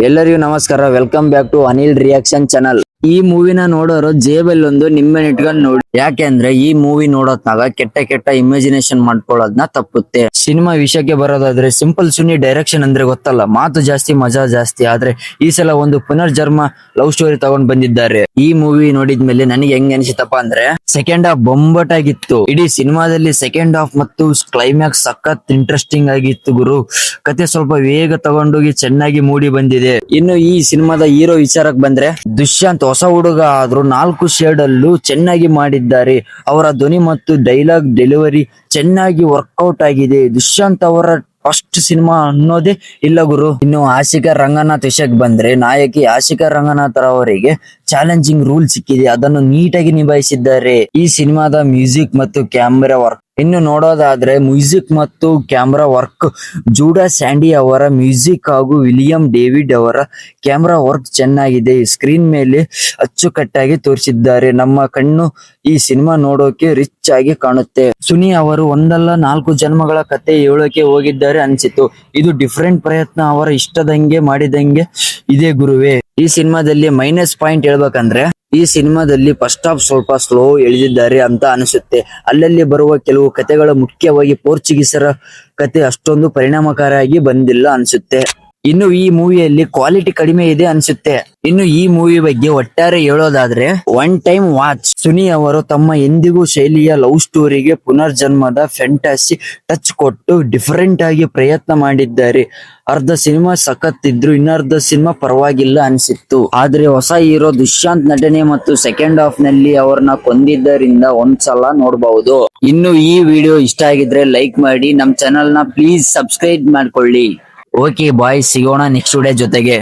ಎಲ್ಲರಿಗೂ ನಮಸ್ಕಾರ. Welcome back to Anil reaction channel. ಈ ಮೂವಿನ ನೋಡೋರು ಜೇಬಲ್ಲಿ ಒಂದು ನಿಂಬೆ ಇಟ್ಕೊಂಡು ನೋಡಿ. ಯಾಕೆಂದ್ರೆ ಈ ಮೂವಿ ನೋಡೋದ್ನಾಗ ಕೆಟ್ಟ ಕೆಟ್ಟ ಇಮ್ಯಾಜಿನೇಷನ್ ಮಾಡ್ಕೊಳ್ಳೋದ್ನ ತಪ್ಪುತ್ತೆ. ಸಿನಿಮಾ ವಿಷಯಕ್ಕೆ ಬರೋದಾದ್ರೆ ಸಿಂಪಲ್ ಸುನಿ ಡೈರೆಕ್ಷನ್ ಅಂದ್ರೆ ಗೊತ್ತಲ್ಲ, ಮಾತು ಜಾಸ್ತಿ ಮಜಾ ಜಾಸ್ತಿ. ಆದ್ರೆ ಈ ಸಲ ಒಂದು ಪುನರ್ಜನ್ಮ ಲವ್ ಸ್ಟೋರಿ ತಗೊಂಡ್ ಬಂದಿದ್ದಾರೆ. ಈ ಮೂವಿ ನೋಡಿದ್ಮೇಲೆ ನನಗೆ ಹೆಂಗ್ ಅನಿಸಿತಪ್ಪ ಅಂದ್ರೆ, ಸೆಕೆಂಡ್ ಹಾಫ್ ಬೊಂಬಟಾಗಿತ್ತು. ಇಡೀ ಸಿನಿಮಾದಲ್ಲಿ ಸೆಕೆಂಡ್ ಹಾಫ್ ಮತ್ತು ಕ್ಲೈಮ್ಯಾಕ್ಸ್ ಸಖತ್ ಇಂಟ್ರೆಸ್ಟಿಂಗ್ ಆಗಿತ್ತು ಗುರು. ಕತೆ ಸ್ವಲ್ಪ ವೇಗ ತಗೊಂಡೋಗಿ ಚೆನ್ನಾಗಿ ಮೂಡಿ ಬಂದಿದೆ. ಇನ್ನು ಈ ಸಿನಿಮಾದ ಹೀರೋ ವಿಚಾರಕ್ಕೆ ಬಂದ್ರೆ, ದುಷ್ಯಂತ್ ಹೊಸ ಹುಡುಗ ಆದ್ರೂ 4 ಶೇಡ್ ಅಲ್ಲೂ ಚೆನ್ನಾಗಿ ಮಾಡಿದ್ದಾರೆ. ಅವರ ಧ್ವನಿ ಮತ್ತು ಡೈಲಾಗ್ ಡೆಲಿವರಿ ಚೆನ್ನಾಗಿ ವರ್ಕೌಟ್ ಆಗಿದೆ. ದುಷ್ಯಂತ್ ಅವರ ಫಸ್ಟ್ ಸಿನಿಮಾ ಅನ್ನೋದೇ ಇಲ್ಲ ಗುರು. ಇನ್ನು ಆಶಿಕಾ ರಂಗನಾಥ್ ವಿಷಯಕ್ಕೆ ಬಂದ್ರೆ, ನಾಯಕಿ ಆಶಿಕಾ ರಂಗನಾಥ್ ಅವರಿಗೆ ಚಾಲೆಂಜಿಂಗ್ ರೂಲ್ ಸಿಕ್ಕಿದೆ, ಅದನ್ನು ನೀಟಾಗಿ ನಿಭಾಯಿಸಿದ್ದಾರೆ. ಈ ಸಿನಿಮಾದ ಮ್ಯೂಸಿಕ್ ಮತ್ತು ಕ್ಯಾಮೆರಾ ವರ್ಕ್ ಇನ್ನು ನೋಡೋದಾದ್ರೆ, ಮ್ಯೂಸಿಕ್ ಮತ್ತು ಕ್ಯಾಮ್ರಾ ವರ್ಕ್ ಜೂಡಾ ಸ್ಯಾಂಡಿ ಅವರ ಮ್ಯೂಸಿಕ್ ಹಾಗೂ ವಿಲಿಯಂ ಡೇವಿಡ್ ಅವರ ಕ್ಯಾಮ್ರಾ ವರ್ಕ್ ಚೆನ್ನಾಗಿದೆ. ಸ್ಕ್ರೀನ್ ಮೇಲೆ ಅಚ್ಚುಕಟ್ಟಾಗಿ ತೋರಿಸಿದ್ದಾರೆ. ನಮ್ಮ ಕಣ್ಣು ಈ ಸಿನಿಮಾ ನೋಡೋಕೆ ರಿಚ್ ಆಗಿ ಕಾಣುತ್ತೆ. ಸುನಿ ಅವರು ಒಂದಲ್ಲ 4 ಜನ್ಮಗಳ ಕತೆ ಹೇಳೋಕೆ ಹೋಗಿದ್ದಾರೆ ಅನ್ಸಿತ್ತು. ಇದು ಡಿಫ್ರೆಂಟ್ ಪ್ರಯತ್ನ, ಅವರ ಇಷ್ಟದಂಗೆ ಮಾಡಿದಂಗೆ ಇದೆ ಗುರುವೆ. ಈ ಸಿನಿಮಾದಲ್ಲಿ ಮೈನಸ್ ಪಾಯಿಂಟ್ ಹೇಳ್ಬೇಕಂದ್ರೆ, ಈ ಸಿನಿಮಾದಲ್ಲಿ ಫಸ್ಟ್ ಹಾಫ್ ಸ್ವಲ್ಪ ಸ್ಲೋ ಎಳೆದಿದ್ದಾರೆ ಅಂತ ಅನಿಸುತ್ತೆ. ಅಲ್ಲಲ್ಲಿ ಬರುವ ಕೆಲವು ಕಥೆಗಳು, ಮುಖ್ಯವಾಗಿ ಪೋರ್ಚುಗೀಸರ ಕತೆ ಅಷ್ಟೊಂದು ಪರಿಣಾಮಕಾರಿಯಾಗಿ ಬಂದಿಲ್ಲ ಅನ್ಸುತ್ತೆ. ಇನ್ನು ಈ ಮೂವಿಯಲ್ಲಿ ಕ್ವಾಲಿಟಿ ಕಡಿಮೆ ಇದೆ ಅನ್ಸುತ್ತೆ. ಇನ್ನು ಈ ಮೂವಿ ಬಗ್ಗೆ ಒಟ್ಟಾರೆ ಹೇಳೋದಾದ್ರೆ, ಒನ್ ಟೈಮ್ ವಾಚ್. ಸುನಿ ಅವರು ತಮ್ಮ ಎಂದಿಗೂ ಶೈಲಿಯ ಲವ್ ಸ್ಟೋರಿಗೆ ಪುನರ್ಜನ್ಮದ ಫ್ಯಾಂಟಸಿ ಟಚ್ ಕೊಟ್ಟು ಡಿಫರೆಂಟ್ ಆಗಿ ಪ್ರಯತ್ನ ಮಾಡಿದ್ದಾರೆ. ಅರ್ಧ ಸಿನಿಮಾ ಸಖತ್ ಇದ್ರು, ಇನ್ನರ್ಧ ಸಿನಿಮಾ ಪರವಾಗಿಲ್ಲ ಅನ್ಸಿತ್ತು. ಆದ್ರೆ ಹೊಸ ಹೀರೋ ದುಷ್ಯಂತ್ ನಟನೆ ಮತ್ತು ಸೆಕೆಂಡ್ ಹಾಫ್ ನಲ್ಲಿ ಅವ್ರನ್ನ ಕೊಂದಿದ್ದರಿಂದ ಒಂದ್ಸಲ ನೋಡಬಹುದು. ಇನ್ನು ಈ ವಿಡಿಯೋ ಇಷ್ಟ ಆಗಿದ್ರೆ ಲೈಕ್ ಮಾಡಿ, ನಮ್ ಚಾನಲ್ ನ ಪ್ಲೀಸ್ ಸಬ್ಸ್ಕ್ರೈಬ್ ಮಾಡ್ಕೊಳ್ಳಿ. ಓಕೆ ಬಾಯ್, ಸಿಗೋಣ ನೆಕ್ಸ್ಟ್ ವಿಡಿಯೋ ಜೊತೆಗೆ.